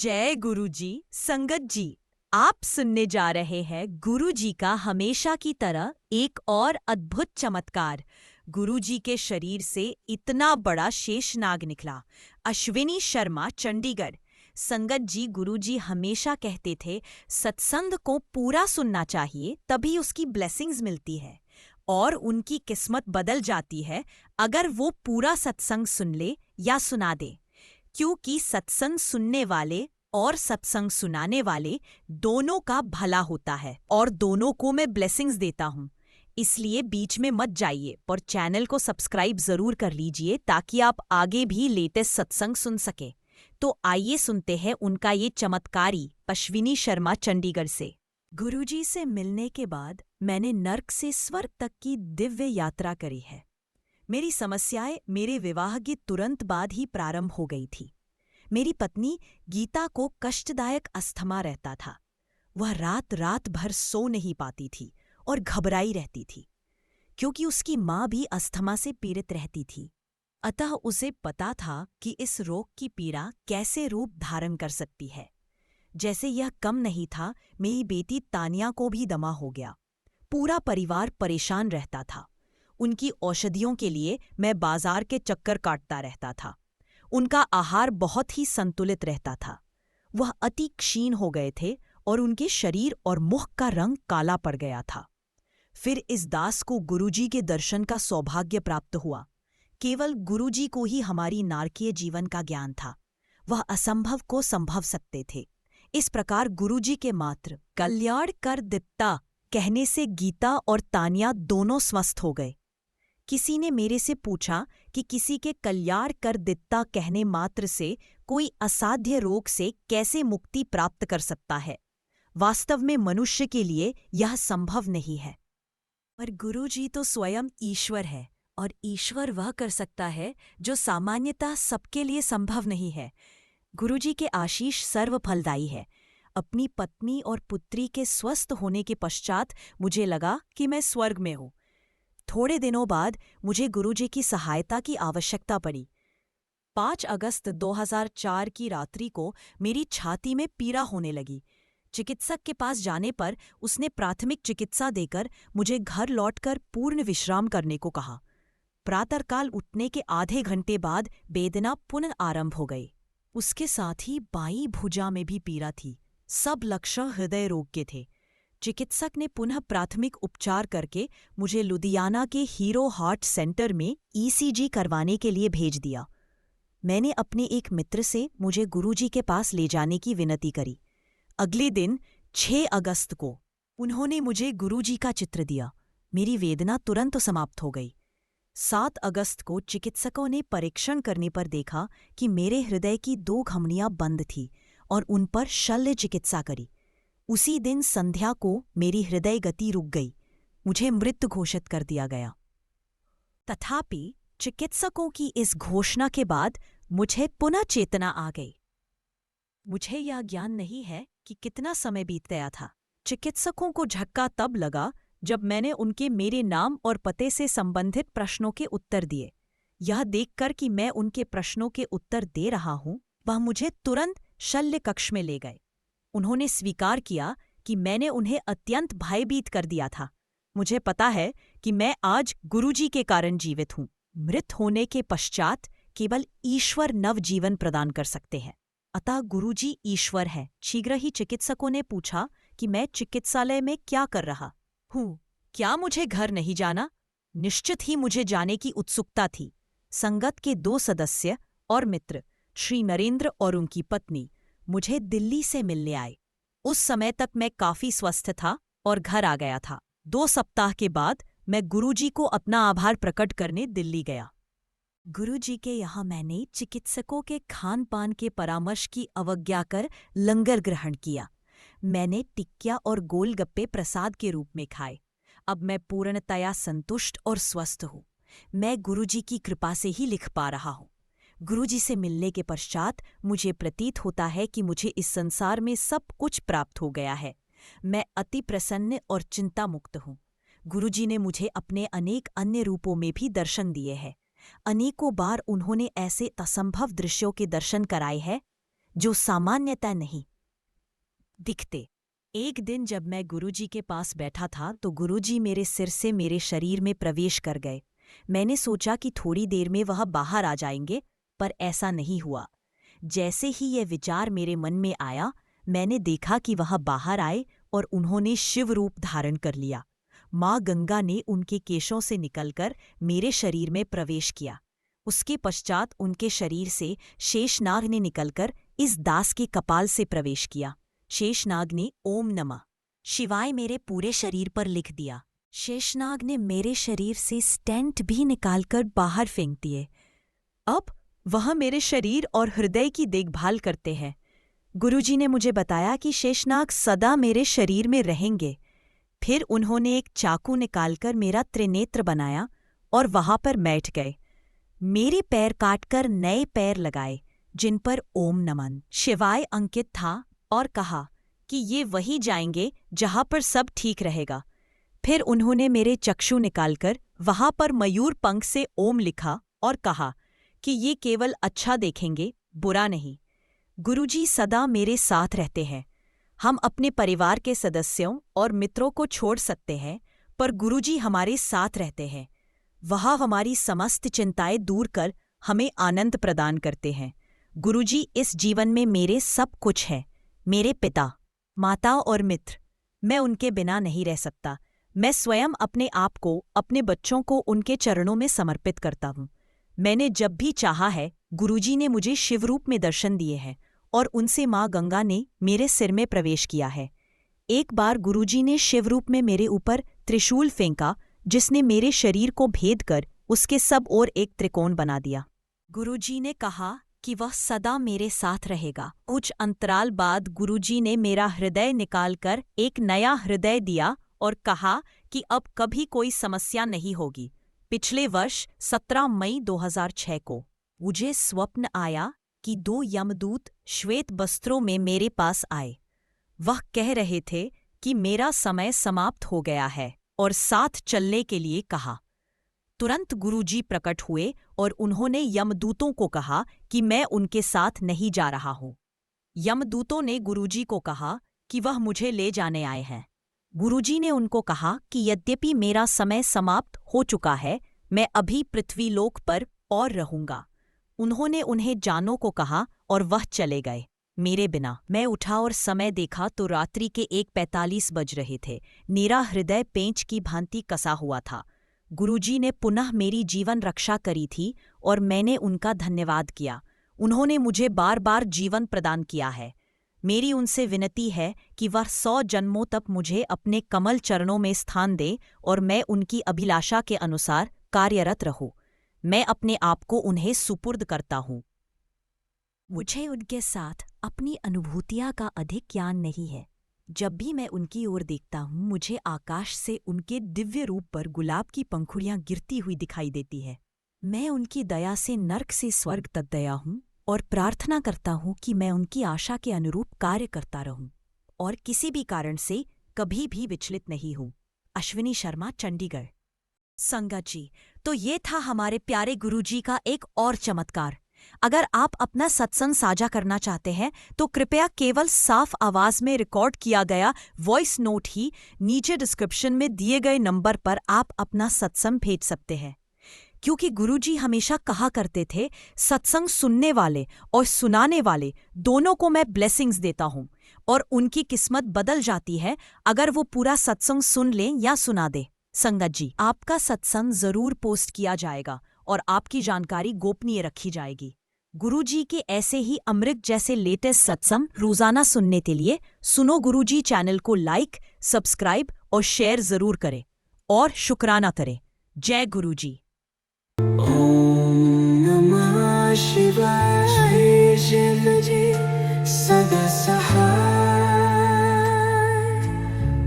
जय गुरुजी। संगत जी, आप सुनने जा रहे हैं गुरुजी का हमेशा की तरह एक और अद्भुत चमत्कार। गुरुजी के शरीर से इतना बड़ा शेषनाग निकला। अश्विनी शर्मा, चंडीगढ़। संगत जी, गुरुजी हमेशा कहते थे सत्संग को पूरा सुनना चाहिए, तभी उसकी ब्लेसिंग्स मिलती है और उनकी किस्मत बदल जाती है अगर वो पूरा सत्संग सुन ले या सुना दे। क्योंकि सत्संग सुनने वाले और सत्संग सुनाने वाले दोनों का भला होता है और दोनों को मैं ब्लेसिंग्स देता हूँ। इसलिए बीच में मत जाइए और चैनल को सब्सक्राइब जरूर कर लीजिए ताकि आप आगे भी लेटेस्ट सत्संग सुन सके। तो आइए सुनते हैं उनका ये चमत्कारी अश्विनी शर्मा, चंडीगढ़ से। गुरुजी से मिलने के बाद मैंने नर्क से स्वर्ग तक की दिव्य यात्रा करी है। मेरी समस्याएं मेरे विवाह के तुरंत बाद ही प्रारंभ हो गई थी। मेरी पत्नी गीता को कष्टदायक अस्थमा रहता था। वह रात रात भर सो नहीं पाती थी और घबराई रहती थी, क्योंकि उसकी माँ भी अस्थमा से पीड़ित रहती थी। अतः उसे पता था कि इस रोग की पीड़ा कैसे रूप धारण कर सकती है। जैसे यह कम नहीं था, मेरी बेटी तानिया को भी दमा हो गया। पूरा परिवार परेशान रहता था। उनकी औषधियों के लिए मैं बाजार के चक्कर काटता रहता था। उनका आहार बहुत ही संतुलित रहता था। वह अति क्षीण हो गए थे और उनके शरीर और मुख का रंग काला पड़ गया था। फिर इस दास को गुरुजी के दर्शन का सौभाग्य प्राप्त हुआ। केवल गुरुजी को ही हमारी नारकीय जीवन का ज्ञान था। वह असंभव को संभव सकते थे। इस प्रकार गुरुजी के मात्र कल्याण कर दित्ता कहने से गीता और तानिया दोनों स्वस्थ हो गए। किसी ने मेरे से पूछा कि किसी के कल्याण कर दित्ता कहने मात्र से कोई असाध्य रोग से कैसे मुक्ति प्राप्त कर सकता है। वास्तव में मनुष्य के लिए यह संभव नहीं है। पर गुरुजी तो स्वयं ईश्वर है और ईश्वर वह कर सकता है जो सामान्यतः सबके लिए संभव नहीं है। गुरुजी के आशीष सर्वफलदायी है। अपनी पत्नी और पुत्री के स्वस्थ होने के पश्चात मुझे लगा कि मैं स्वर्ग में हूँ। थोड़े दिनों बाद मुझे गुरुजी की सहायता की आवश्यकता पड़ी। 5 अगस्त 2004 की रात्रि को मेरी छाती में पीड़ा होने लगी। चिकित्सक के पास जाने पर उसने प्राथमिक चिकित्सा देकर मुझे घर लौटकर पूर्ण विश्राम करने को कहा। प्रातःकाल उठने के आधे घंटे बाद वेदना पुनः आरंभ हो गई। उसके साथ ही बाईं भुजा में भी पीड़ा थी। सब लक्षण हृदय रोग के थे। चिकित्सक ने पुनः प्राथमिक उपचार करके मुझे लुधियाना के हीरो हार्ट सेंटर में ईसीजी करवाने के लिए भेज दिया। मैंने अपने एक मित्र से मुझे गुरुजी के पास ले जाने की विनती करी। अगले दिन 6 अगस्त को उन्होंने मुझे गुरुजी का चित्र दिया। मेरी वेदना तुरंत समाप्त हो गई। 7 अगस्त को चिकित्सकों ने परीक्षण करने पर देखा कि मेरे हृदय की 2 धमनियां बंद थीं और उन पर शल्य चिकित्सा करी। उसी दिन संध्या को मेरी हृदय गति रुक गई। मुझे मृत घोषित कर दिया गया। तथापि चिकित्सकों की इस घोषणा के बाद मुझे पुनः चेतना आ गई। मुझे यह ज्ञान नहीं है कि कितना समय बीत गया था। चिकित्सकों को झटका तब लगा जब मैंने उनके मेरे नाम और पते से संबंधित प्रश्नों के उत्तर दिए। यह देखकर कि मैं उनके प्रश्नों के उत्तर दे रहा हूं, वह मुझे तुरंत शल्य कक्ष में ले गए। उन्होंने स्वीकार किया कि मैंने उन्हें अत्यंत भयभीत कर दिया था। मुझे पता है कि मैं आज गुरुजी के कारण जीवित हूँ। मृत होने के पश्चात केवल ईश्वर नव जीवन प्रदान कर सकते हैं। अतः गुरुजी ईश्वर है। शीघ्र ही चिकित्सकों ने पूछा कि मैं चिकित्सालय में क्या कर रहा हूँ। क्या मुझे घर नहीं जाना? निश्चित ही मुझे जाने की उत्सुकता थी। संगत के 2 सदस्य और मित्र, श्री नरेंद्र और उनकी पत्नी, मुझे दिल्ली से मिलने आए। उस समय तक मैं काफी स्वस्थ था और घर आ गया था। 2 सप्ताह के बाद मैं गुरुजी को अपना आभार प्रकट करने दिल्ली गया। गुरुजी के यहाँ मैंने चिकित्सकों के खान पान के परामर्श की अवज्ञा कर लंगर ग्रहण किया। मैंने टिक्किया और गोलगप्पे प्रसाद के रूप में खाए। अब मैं पूर्णतया संतुष्ट और स्वस्थ हूँ। मैं गुरुजी की कृपा से ही लिख पा रहा हूँ। गुरुजी से मिलने के पश्चात मुझे प्रतीत होता है कि मुझे इस संसार में सब कुछ प्राप्त हो गया है। मैं अति प्रसन्न और चिंता मुक्त हूँ। गुरुजी ने मुझे अपने अनेक अन्य रूपों में भी दर्शन दिए हैं। अनेकों बार उन्होंने ऐसे असंभव दृश्यों के दर्शन कराए हैं जो सामान्यतः नहीं दिखते। एक दिन जब मैं गुरुजी के पास बैठा था तो गुरुजी मेरे सिर से मेरे शरीर में प्रवेश कर गए। मैंने सोचा कि थोड़ी देर में वह बाहर आ जाएंगे, पर ऐसा नहीं हुआ। जैसे ही यह विचार मेरे मन में आया, मैंने देखा कि वह बाहर आए और उन्होंने शिव रूप धारण कर लिया। माँ गंगा ने उनके केशों से निकलकर मेरे शरीर में प्रवेश किया। उसके पश्चात उनके शरीर से शेषनाग ने निकलकर इस दास के कपाल से प्रवेश किया। शेषनाग ने ओम नमः शिवाय मेरे पूरे शरीर पर लिख दिया। शेषनाग ने मेरे शरीर से स्टेंट भी निकालकर बाहर फेंक दिए। अब वह मेरे शरीर और हृदय की देखभाल करते हैं। गुरुजी ने मुझे बताया कि शेषनाग सदा मेरे शरीर में रहेंगे। फिर उन्होंने एक चाकू निकालकर मेरा त्रिनेत्र बनाया और वहां पर बैठ गए। मेरे पैर काटकर नए पैर लगाए जिन पर ओम नमः शिवाय अंकित था और कहा कि ये वहीं जाएंगे जहां पर सब ठीक रहेगा। फिर उन्होंने मेरे चक्षु निकालकर वहां पर मयूर पंख से ओम लिखा और कहा कि ये केवल अच्छा देखेंगे, बुरा नहीं। गुरुजी सदा मेरे साथ रहते हैं। हम अपने परिवार के सदस्यों और मित्रों को छोड़ सकते हैं, पर गुरुजी हमारे साथ रहते हैं। वह हमारी समस्त चिंताएं दूर कर हमें आनंद प्रदान करते हैं। गुरुजी इस जीवन में मेरे सब कुछ है, मेरे पिता, माता और मित्र। मैं उनके बिना नहीं रह सकता। मैं स्वयं अपने आप को, अपने बच्चों को उनके चरणों में समर्पित करता हूँ। मैंने जब भी चाहा है, गुरुजी ने मुझे शिवरूप में दर्शन दिए हैं और उनसे माँ गंगा ने मेरे सिर में प्रवेश किया है। एक बार गुरुजी ने शिवरूप में मेरे ऊपर त्रिशूल फेंका, जिसने मेरे शरीर को भेद कर उसके सब ओर एक त्रिकोण बना दिया। गुरुजी ने कहा कि वह सदा मेरे साथ रहेगा। कुछ अंतराल बाद गुरुजी ने मेरा हृदय निकालकर एक नया हृदय दिया और कहा कि अब कभी कोई समस्या नहीं होगी। पिछले वर्ष 17 मई 2006 को मुझे स्वप्न आया कि 2 यमदूत श्वेत वस्त्रों में मेरे पास आए। वह कह रहे थे कि मेरा समय समाप्त हो गया है और साथ चलने के लिए कहा। तुरंत गुरुजी प्रकट हुए और उन्होंने यमदूतों को कहा कि मैं उनके साथ नहीं जा रहा हूं। यमदूतों ने गुरुजी को कहा कि वह मुझे ले जाने आए हैं। गुरुजी ने उनको कहा कि यद्यपि मेरा समय समाप्त हो चुका है, मैं अभी पृथ्वीलोक पर और रहूंगा। उन्होंने उन्हें जानो को कहा और वह चले गए मेरे बिना। मैं उठा और समय देखा तो रात्रि के 1:45 बज रहे थे। मेरा हृदय पेंच की भांति कसा हुआ था। गुरुजी ने पुनः मेरी जीवन रक्षा करी थी और मैंने उनका धन्यवाद किया। उन्होंने मुझे बार बार जीवन प्रदान किया है। मेरी उनसे विनती है कि वह 100 जन्मों तक मुझे अपने कमल चरणों में स्थान दे और मैं उनकी अभिलाषा के अनुसार कार्यरत रहूं। मैं अपने आप को उन्हें सुपुर्द करता हूँ। मुझे उनके साथ अपनी अनुभूतियाँ का अधिक ज्ञान नहीं है। जब भी मैं उनकी ओर देखता हूँ, मुझे आकाश से उनके दिव्य रूप पर गुलाब की पंखुड़ियाँ गिरती हुई दिखाई देती है। मैं उनकी दया से नर्क से स्वर्ग तक गया हूँ और प्रार्थना करता हूँ कि मैं उनकी आशा के अनुरूप कार्य करता रहूँ और किसी भी कारण से कभी भी विचलित नहीं हूँ। अश्विनी शर्मा, चंडीगढ़। संगत जी, तो ये था हमारे प्यारे गुरुजी का एक और चमत्कार। अगर आप अपना सत्संग साझा करना चाहते हैं तो कृपया केवल साफ आवाज में रिकॉर्ड किया गया वॉइस नोट ही नीचे डिस्क्रिप्शन में दिए गए नंबर पर आप अपना सत्संग भेज सकते हैं। क्योंकि गुरुजी हमेशा कहा करते थे, सत्संग सुनने वाले और सुनाने वाले दोनों को मैं ब्लेसिंग्स देता हूँ और उनकी किस्मत बदल जाती है अगर वो पूरा सत्संग सुन लें या सुना दें। संगत जी, आपका सत्संग जरूर पोस्ट किया जाएगा और आपकी जानकारी गोपनीय रखी जाएगी। गुरुजी के ऐसे ही अमृत जैसे लेटेस्ट सत्संग रोजाना सुनने के लिए सुनो गुरुजी चैनल को लाइक, सब्सक्राइब और शेयर जरूर करें और शुक्राना करें। जय गुरुजी। ओम नमः शिवाय। सदा सहाय।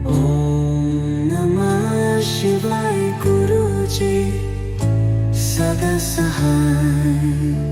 ओम नमः शिवाय। गुरुजी सदा सहाय।